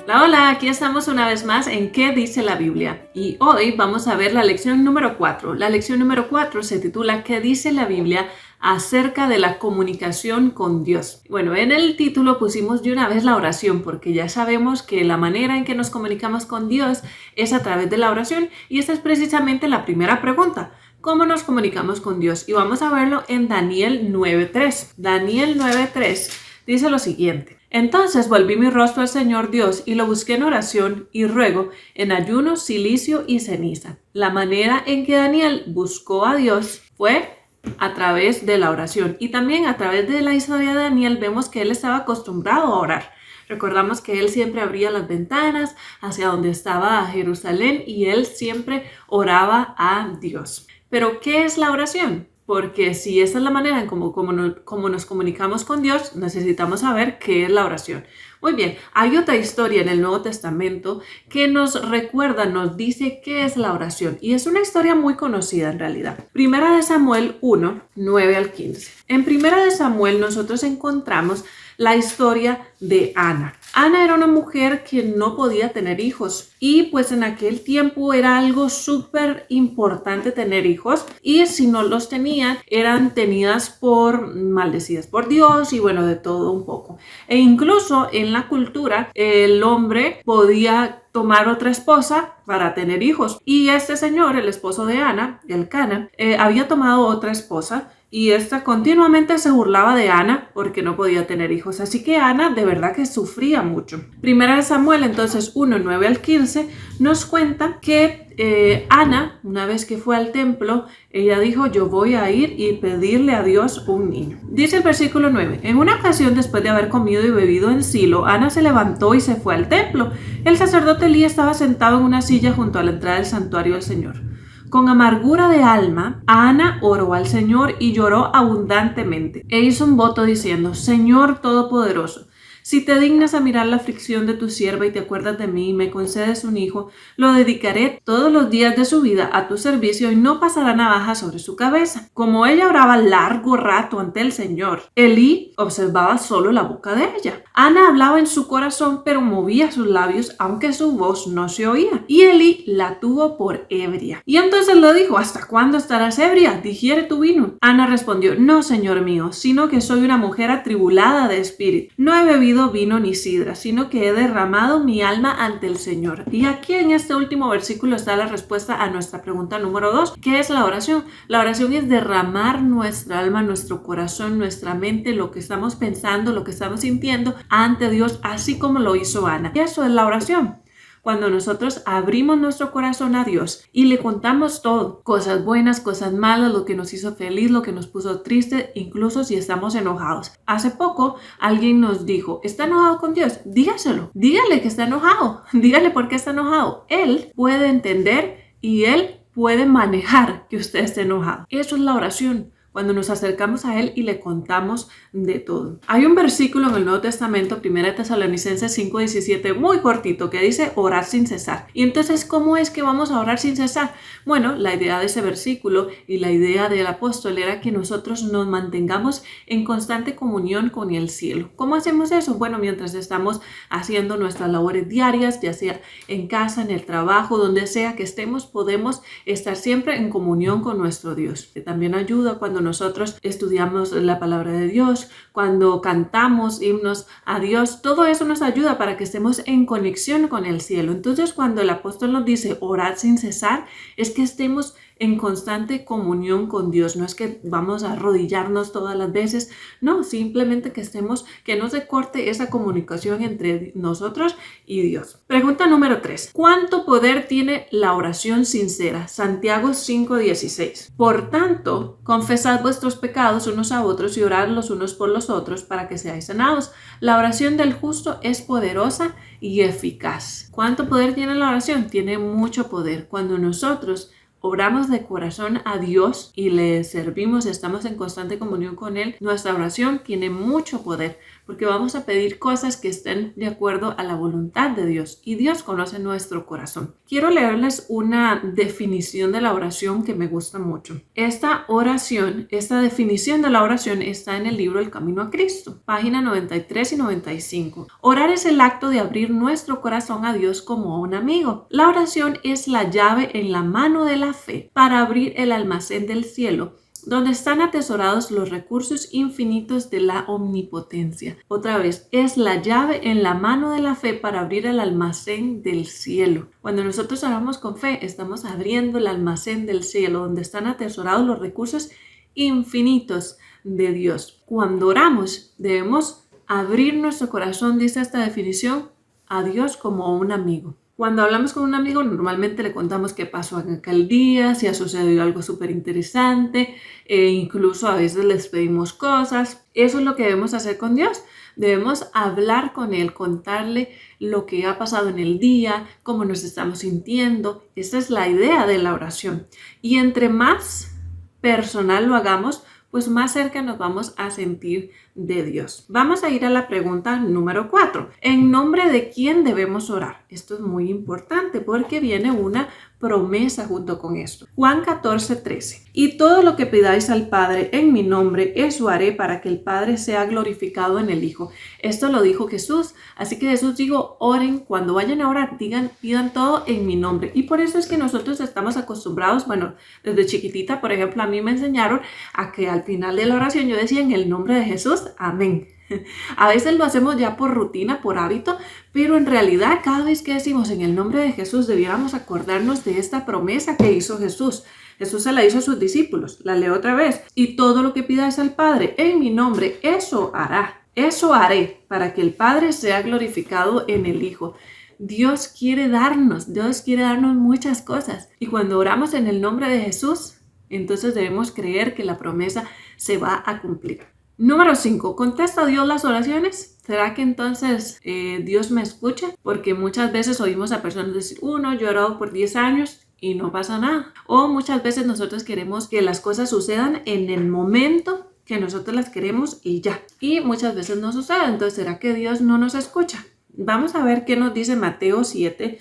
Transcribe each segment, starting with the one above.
Hola, hola, aquí estamos una vez más en ¿Qué dice la Biblia? Y hoy vamos a ver la lección número 4. La lección número 4 se titula ¿Qué dice la Biblia acerca de la comunicación con Dios? Bueno, en el título pusimos de una vez la oración porque ya sabemos que la manera en que nos comunicamos con Dios es a través de la oración y esta es precisamente la primera pregunta. ¿Cómo nos comunicamos con Dios? Y vamos a verlo en Daniel 9.3. Daniel 9.3 dice lo siguiente. Entonces volví mi rostro al Señor Dios y lo busqué en oración y ruego, en ayuno, cilicio y ceniza. La manera en que Daniel buscó a Dios fue a través de la oración. Y también a través de la historia de Daniel vemos que él estaba acostumbrado a orar. Recordamos que él siempre abría las ventanas hacia donde estaba Jerusalén y él siempre oraba a Dios. Pero, ¿qué es la oración? Porque si esa es la manera en cómo nos comunicamos con Dios, necesitamos saber qué es la oración. Muy bien, hay otra historia en el Nuevo Testamento que nos recuerda, nos dice qué es la oración. Y es una historia muy conocida en realidad. Primera de Samuel 1, 9 al 15. En Primera de Samuel nosotros encontramos la historia de Ana. Ana era una mujer que no podía tener hijos y pues en aquel tiempo era algo súper importante tener hijos y si no los tenían eran tenidas por maldecidas por Dios y bueno, de todo un poco. E incluso en la cultura el hombre podía tomar otra esposa para tener hijos y este señor, el esposo de Ana, Elcana, había tomado otra esposa y esta continuamente se burlaba de Ana porque no podía tener hijos. Así que Ana de verdad que sufría mucho. Primera de Samuel, entonces 1, 9 al 15, nos cuenta que Ana, una vez que fue al templo, ella dijo, yo voy a ir y pedirle a Dios un niño. Dice el versículo 9, en una ocasión después de haber comido y bebido en Silo, Ana se levantó y se fue al templo. El sacerdote Elí estaba sentado en una silla junto a la entrada del santuario del Señor. Con amargura de alma, Ana oró al Señor y lloró abundantemente. E hizo un voto diciendo, Señor Todopoderoso, si te dignas a mirar la aflicción de tu sierva y te acuerdas de mí y me concedes un hijo, lo dedicaré todos los días de su vida a tu servicio y no pasará navaja sobre su cabeza. Como ella oraba largo rato ante el Señor, Elí observaba solo la boca de ella. Ana hablaba en su corazón, pero movía sus labios, aunque su voz no se oía. Y Elí la tuvo por ebria. Y entonces le dijo, ¿hasta cuándo estarás ebria? Digiere tu vino. Ana respondió, no, Señor mío, sino que soy una mujer atribulada de espíritu. No he bebido vino ni sidra, sino que he derramado mi alma ante el Señor. Y aquí en este último versículo está la respuesta a nuestra pregunta número 2. ¿Qué es la oración? La oración es derramar nuestra alma, nuestro corazón, nuestra mente, lo que estamos pensando, lo que estamos sintiendo ante Dios, así como lo hizo Ana. Y eso es la oración. Cuando nosotros abrimos nuestro corazón a Dios y le contamos todo, cosas buenas, cosas malas, lo que nos hizo feliz, lo que nos puso triste, incluso si estamos enojados. Hace poco alguien nos dijo, ¿está enojado con Dios? Dígaselo, dígale que está enojado, dígale por qué está enojado. Él puede entender y él puede manejar que usted esté enojado. Eso es la oración. Cuando nos acercamos a Él y le contamos de todo. Hay un versículo en el Nuevo Testamento, 1 Tesalonicenses 5:17, muy cortito, que dice orar sin cesar. Y entonces, ¿cómo es que vamos a orar sin cesar? Bueno, la idea de ese versículo y la idea del apóstol era que nosotros nos mantengamos en constante comunión con el cielo. ¿Cómo hacemos eso? Bueno, mientras estamos haciendo nuestras labores diarias, ya sea en casa, en el trabajo, donde sea que estemos, podemos estar siempre en comunión con nuestro Dios. Que también ayuda cuando nosotros estudiamos la palabra de Dios, cuando cantamos himnos a Dios, todo eso nos ayuda para que estemos en conexión con el cielo. Entonces, cuando el apóstol nos dice orar sin cesar, es que estemos en constante comunión con Dios. No es que vamos a arrodillarnos todas las veces, no, simplemente que estemos, que no se corte esa comunicación entre nosotros y Dios. Pregunta número 3. ¿Cuánto poder tiene la oración sincera? Santiago 5:16. Por tanto, confesad vuestros pecados unos a otros y orad los unos por los otros para que seáis sanados. La oración del justo es poderosa y eficaz. ¿Cuánto poder tiene la oración? Tiene mucho poder. Cuando nosotros oramos de corazón a Dios y le servimos, estamos en constante comunión con Él, nuestra oración tiene mucho poder porque vamos a pedir cosas que estén de acuerdo a la voluntad de Dios y Dios conoce nuestro corazón. Quiero leerles una definición de la oración que me gusta mucho. Esta definición de la oración está en el libro El Camino a Cristo, página 93 y 95. Orar es el acto de abrir nuestro corazón a Dios como a un amigo. La oración es la llave en la mano de la fe para abrir el almacén del cielo, donde están atesorados los recursos infinitos de la omnipotencia. Otra vez, es la llave en la mano de la fe para abrir el almacén del cielo. Cuando nosotros oramos con fe, estamos abriendo el almacén del cielo, donde están atesorados los recursos infinitos de Dios. Cuando oramos, debemos abrir nuestro corazón, dice esta definición, a Dios como a un amigo. Cuando hablamos con un amigo, normalmente le contamos qué pasó en aquel día, si ha sucedido algo súper interesante, incluso a veces les pedimos cosas. Eso es lo que debemos hacer con Dios. Debemos hablar con Él, contarle lo que ha pasado en el día, cómo nos estamos sintiendo. Esa es la idea de la oración. Y entre más personal lo hagamos, pues más cerca nos vamos a sentir de Dios. Vamos a ir a la pregunta número 4. ¿En nombre de quién debemos orar? Esto es muy importante porque viene una promesa junto con esto. Juan 14:13. Y todo lo que pidáis al Padre en mi nombre, eso haré para que el Padre sea glorificado en el Hijo. Esto lo dijo Jesús. Así que Jesús dijo, oren, cuando vayan a orar, pidan todo en mi nombre. Y por eso es que nosotros estamos acostumbrados, bueno, desde chiquitita, por ejemplo, a mí me enseñaron a que al final de la oración yo decía en el nombre de Jesús, amén. A veces lo hacemos ya por rutina, por hábito, pero en realidad cada vez que decimos en el nombre de Jesús debiéramos acordarnos de esta promesa que hizo Jesús. Jesús se la hizo a sus discípulos. La leo otra vez. Y todo lo que pidáis al Padre en mi nombre, eso hará. Eso haré para que el Padre sea glorificado en el Hijo. Dios quiere darnos muchas cosas. Y cuando oramos en el nombre de Jesús, entonces debemos creer que la promesa se va a cumplir. Número 5. ¿Contesta Dios las oraciones? ¿Será que entonces Dios me escucha? Porque muchas veces oímos a personas decir, yo he orado por 10 años y no pasa nada. O muchas veces nosotros queremos que las cosas sucedan en el momento que nosotros las queremos y ya. Y muchas veces no sucede. Entonces, ¿será que Dios no nos escucha? Vamos a ver qué nos dice Mateo 7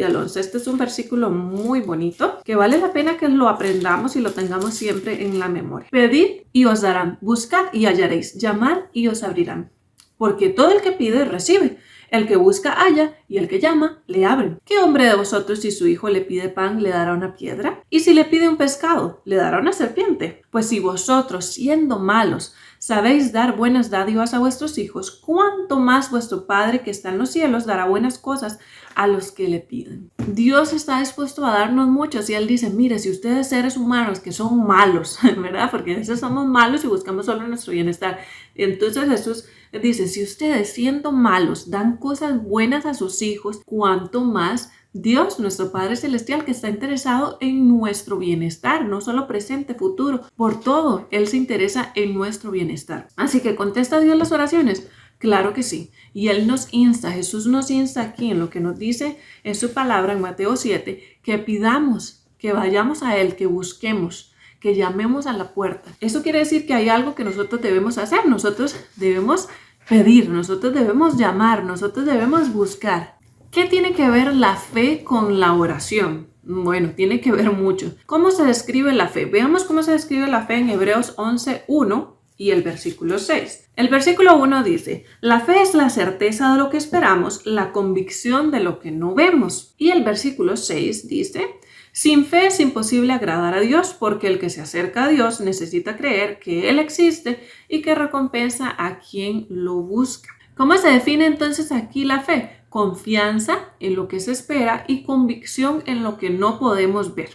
al 11. Este es un versículo muy bonito que vale la pena que lo aprendamos y lo tengamos siempre en la memoria. Pedid y os darán, buscad y hallaréis, llamad y os abrirán. Porque todo el que pide recibe, el que busca halla y el que llama le abren. ¿Qué hombre de vosotros si su hijo le pide pan le dará una piedra? ¿Y si le pide un pescado le dará una serpiente? Pues si vosotros siendo malos sabéis dar buenas dádivas a vuestros hijos, cuánto más vuestro Padre que está en los cielos dará buenas cosas a los que le piden. Dios está dispuesto a darnos muchos y Él dice, mire, si ustedes seres humanos que son malos, ¿verdad? Porque a veces somos malos y buscamos solo nuestro bienestar. Entonces Jesús dice, si ustedes siendo malos dan cosas buenas a sus hijos, cuánto más Dios, nuestro Padre Celestial, que está interesado en nuestro bienestar, no solo presente, futuro, por todo, Él se interesa en nuestro bienestar. Así que ¿contesta Dios las oraciones? Claro que sí. Y Él nos insta, Jesús nos insta aquí en lo que nos dice en su palabra en Mateo 7, que pidamos, que vayamos a Él, que busquemos, que llamemos a la puerta. Eso quiere decir que hay algo que nosotros debemos hacer, nosotros debemos pedir, nosotros debemos llamar, nosotros debemos buscar. ¿Qué tiene que ver la fe con la oración? Bueno, tiene que ver mucho. ¿Cómo se describe la fe? Veamos cómo se describe la fe en Hebreos 11:1 y el versículo 6. El versículo 1 dice, la fe es la certeza de lo que esperamos, la convicción de lo que no vemos. Y el versículo 6 dice, sin fe es imposible agradar a Dios, porque el que se acerca a Dios necesita creer que Él existe y que recompensa a quien lo busca. ¿Cómo se define entonces aquí la fe? Confianza en lo que se espera y convicción en lo que no podemos ver.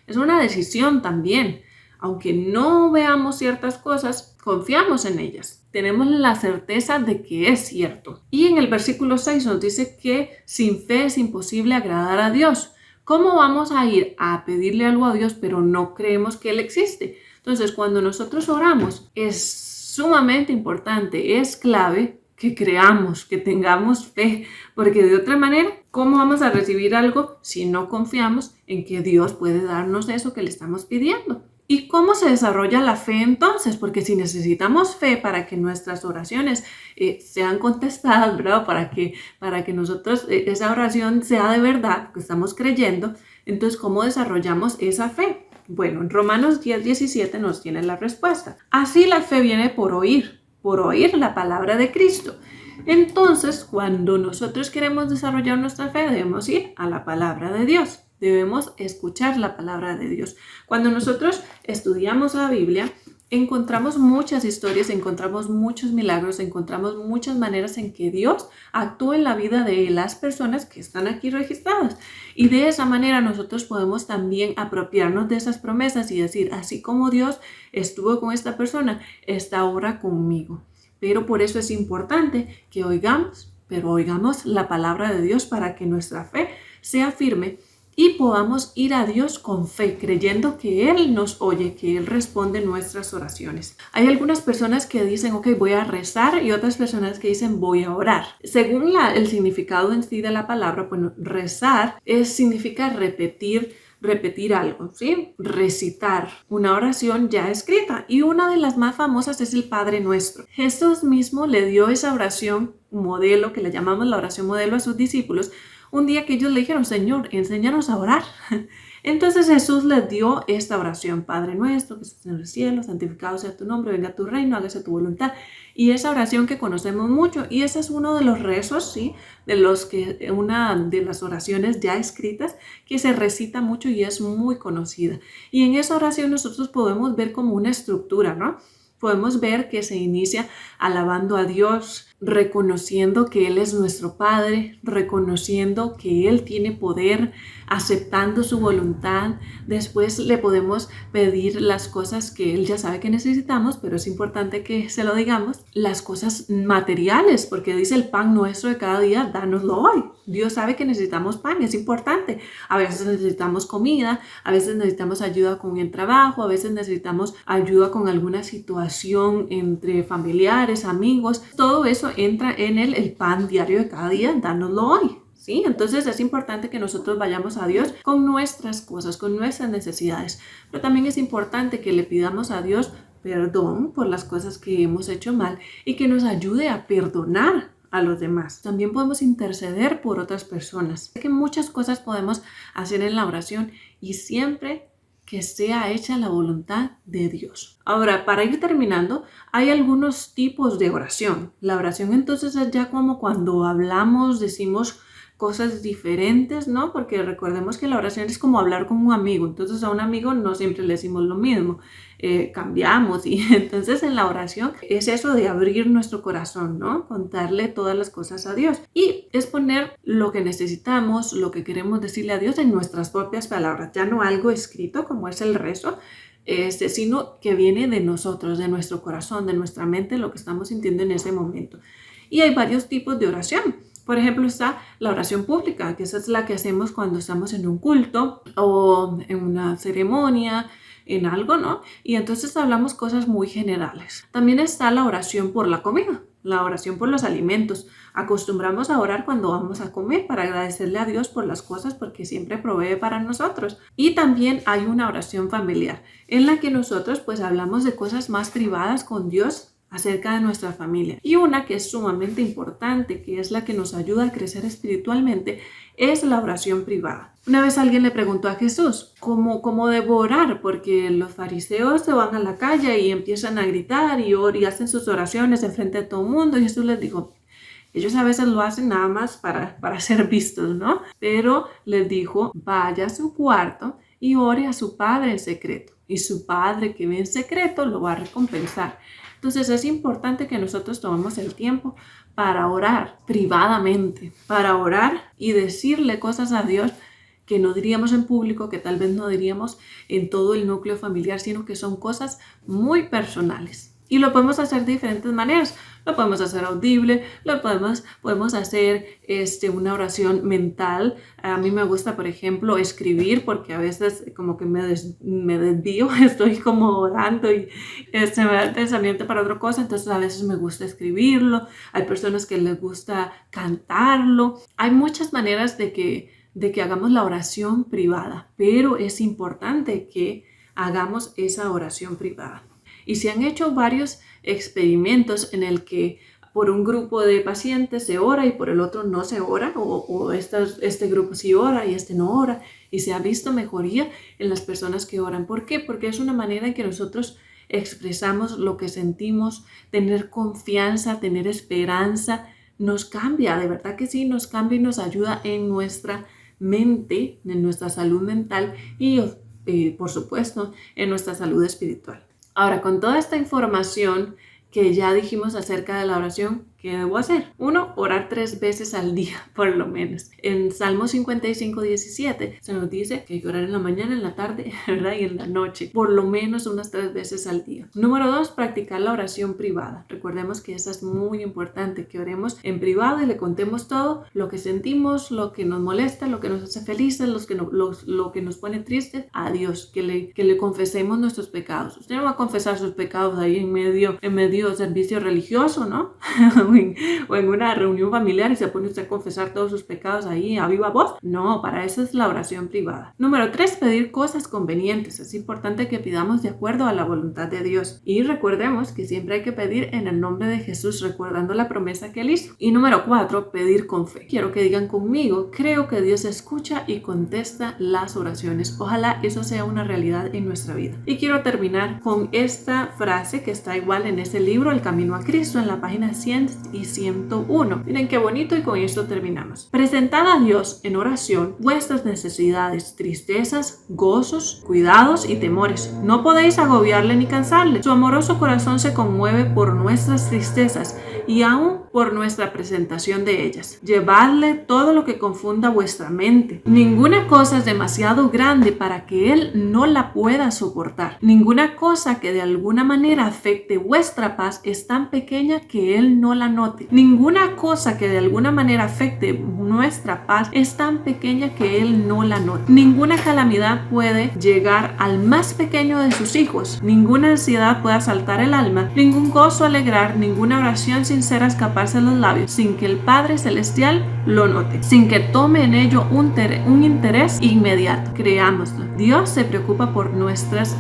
Es una decisión también. Aunque no veamos ciertas cosas, confiamos en ellas. Tenemos la certeza de que es cierto. Y en el versículo 6 nos dice que sin fe es imposible agradar a Dios. ¿Cómo vamos a ir a pedirle algo a Dios pero no creemos que Él existe? Entonces, cuando nosotros oramos, es sumamente importante, es clave que creamos, que tengamos fe, porque de otra manera, ¿cómo vamos a recibir algo si no confiamos en que Dios puede darnos eso que le estamos pidiendo. ¿Y cómo se desarrolla la fe entonces? Porque si necesitamos fe para que nuestras oraciones sean contestadas, ¿verdad? Para que nosotros esa oración sea de verdad, que estamos creyendo, entonces ¿cómo desarrollamos esa fe? Bueno, en Romanos 10:17 nos tiene la respuesta. Así la fe viene por oír la palabra de Cristo. Entonces, cuando nosotros queremos desarrollar nuestra fe, debemos ir a la palabra de Dios. Debemos escuchar la palabra de Dios. Cuando nosotros estudiamos la Biblia, encontramos muchas historias, encontramos muchos milagros, encontramos muchas maneras en que Dios actúa en la vida de las personas que están aquí registradas. Y de esa manera nosotros podemos también apropiarnos de esas promesas y decir, así como Dios estuvo con esta persona, está ahora conmigo. Pero por eso es importante que oigamos la palabra de Dios para que nuestra fe sea firme y podamos ir a Dios con fe, creyendo que Él nos oye, que Él responde nuestras oraciones. Hay algunas personas que dicen, ok, voy a rezar, y otras personas que dicen, voy a orar. Según el significado en sí de la palabra, bueno, rezar significa repetir algo, ¿sí? Recitar una oración ya escrita. Y una de las más famosas es el Padre Nuestro. Jesús mismo le dio esa oración modelo, que le llamamos la oración modelo, a sus discípulos, un día que ellos le dijeron, Señor, enséñanos a orar. Entonces Jesús les dio esta oración, Padre Nuestro, que estás en el cielo, santificado sea tu nombre, venga tu reino, hágase tu voluntad. Y esa oración que conocemos mucho, y ese es uno de los rezos, ¿sí? Una de las oraciones ya escritas que se recita mucho y es muy conocida. Y en esa oración nosotros podemos ver como una estructura, ¿no? Podemos ver que se inicia alabando a Dios, reconociendo que Él es nuestro Padre, reconociendo que Él tiene poder, aceptando su voluntad. Después le podemos pedir las cosas que Él ya sabe que necesitamos, pero es importante que se lo digamos, las cosas materiales, porque dice el pan nuestro de cada día, dánoslo hoy. Dios sabe que necesitamos pan, es importante. A veces necesitamos comida, a veces necesitamos ayuda con el trabajo, a veces necesitamos ayuda con alguna situación entre familiares, amigos. Todo eso entra en el pan diario de cada día, dánoslo hoy. ¿Sí? Entonces es importante que nosotros vayamos a Dios con nuestras cosas, con nuestras necesidades. Pero también es importante que le pidamos a Dios perdón por las cosas que hemos hecho mal y que nos ayude a perdonar a los demás. También podemos interceder por otras personas. Que muchas cosas podemos hacer en la oración y siempre que sea hecha la voluntad de Dios. Ahora, para ir terminando, hay algunos tipos de oración. La oración entonces es ya como cuando hablamos, decimos cosas diferentes, ¿no? Porque recordemos que la oración es como hablar con un amigo. Entonces a un amigo no siempre le decimos lo mismo. Cambiamos y entonces en la oración es eso de abrir nuestro corazón, ¿no? Contarle todas las cosas a Dios y es poner lo que necesitamos, lo que queremos decirle a Dios en nuestras propias palabras, ya no algo escrito como es el rezo, sino que viene de nosotros, de nuestro corazón, de nuestra mente, lo que estamos sintiendo en ese momento. Y hay varios tipos de oración. Por ejemplo, está la oración pública, que esa es la que hacemos cuando estamos en un culto o en una ceremonia, en algo, ¿no? Y entonces hablamos cosas muy generales. También está la oración por la comida, la oración por los alimentos. Acostumbramos a orar cuando vamos a comer para agradecerle a Dios por las cosas porque siempre provee para nosotros. Y también hay una oración familiar en la que nosotros pues hablamos de cosas más privadas con Dios acerca de nuestra familia. Y una que es sumamente importante, que es la que nos ayuda a crecer espiritualmente, es la oración privada. Una vez alguien le preguntó a Jesús, ¿cómo debo orar? Porque los fariseos se van a la calle y empiezan a gritar y hacen sus oraciones enfrente de todo el mundo. Y Jesús les dijo, ellos a veces lo hacen nada más para ser vistos, ¿no? Pero les dijo, vaya a su cuarto y ore a su Padre en secreto. Y su Padre que ve en secreto lo va a recompensar. Entonces es importante que nosotros tomemos el tiempo para orar privadamente, para orar y decirle cosas a Dios que no diríamos en público, que tal vez no diríamos en todo el núcleo familiar, sino que son cosas muy personales. Y lo podemos hacer de diferentes maneras. Lo podemos hacer audible, podemos hacer una oración mental. A mí me gusta, por ejemplo, escribir porque a veces como que me desvío, estoy como orando y se me da el pensamiento para otra cosa, entonces a veces me gusta escribirlo. Hay personas que les gusta cantarlo. Hay muchas maneras de que de que hagamos la oración privada, pero es importante que hagamos esa oración privada. Y se han hecho varios experimentos en el que por un grupo de pacientes se ora y por el otro no se ora, o este grupo sí ora y este no ora, y se ha visto mejoría en las personas que oran. ¿Por qué? Porque es una manera en que nosotros expresamos lo que sentimos, tener confianza, tener esperanza, nos cambia, de verdad que sí, nos cambia y nos ayuda en nuestra mente, en nuestra salud mental y por supuesto en nuestra salud espiritual. Ahora, con toda esta información que ya dijimos acerca de la oración, ¿qué debo hacer? 1, orar 3 veces al día, por lo menos. En Salmo 55:17 se nos dice que hay que orar en la mañana, en la tarde, ¿verdad? Y en la noche, por lo menos unas 3 veces al día. Número 2, practicar la oración privada. Recordemos que esa es muy importante, que oremos en privado y le contemos todo lo que sentimos, lo que nos molesta, lo que nos hace felices, lo que nos pone tristes a Dios, que le confesemos nuestros pecados. Usted no va a confesar sus pecados ahí en medio de servicio religioso, ¿no? o en una reunión familiar y se pone usted a confesar todos sus pecados ahí a viva voz. No, para eso es la oración privada. Número 3, pedir cosas convenientes. Es importante que pidamos de acuerdo a la voluntad de Dios. Y recordemos que siempre hay que pedir en el nombre de Jesús, recordando la promesa que Él hizo. Y número 4, pedir con fe. Quiero que digan conmigo, creo que Dios escucha y contesta las oraciones. Ojalá eso sea una realidad en nuestra vida. Y quiero terminar con esta frase que está igual en ese libro, El Camino a Cristo, en la página 100 y 101. Miren qué bonito, y con esto terminamos. Presentad a Dios en oración vuestras necesidades, tristezas, gozos, cuidados y temores. No podéis agobiarle ni cansarle. Su amoroso corazón se conmueve por nuestras tristezas y aún por nuestra presentación de ellas. Llevadle todo lo que confunda vuestra mente. Ninguna cosa es demasiado grande para que Él no la pueda soportar. Ninguna cosa que de alguna manera afecte vuestra paz es tan pequeña que Él no la note. Ninguna cosa que de alguna manera afecte nuestra paz es tan pequeña que Él no la note. Ninguna calamidad puede llegar al más pequeño de sus hijos. Ninguna ansiedad puede asaltar el alma. Ningún gozo alegrar. Ninguna oración sincera escaparse de los labios sin que el Padre Celestial lo note, sin que tome en ello un interés inmediato. Creámoslo. Dios se preocupa por nuestras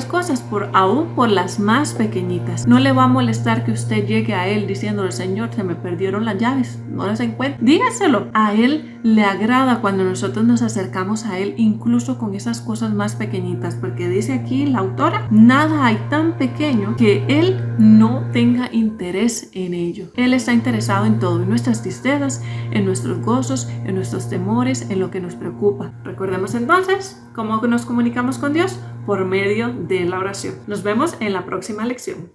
cosas, aún por las más pequeñitas. No le va a molestar que usted llegue a Él diciéndole: Señor, se me perdieron las llaves, no las encuentro. Dígaselo. A Él le agrada cuando nosotros nos acercamos a Él, incluso con esas cosas más pequeñitas, porque dice aquí la autora, nada hay tan pequeño que Él no tenga interés en ello. Él está interesado en todo, en nuestras tristezas, en nuestros gozos, en nuestros temores, en lo que nos preocupa. Recordemos entonces cómo nos comunicamos con Dios: por medio de la oración. Nos vemos en la próxima lección.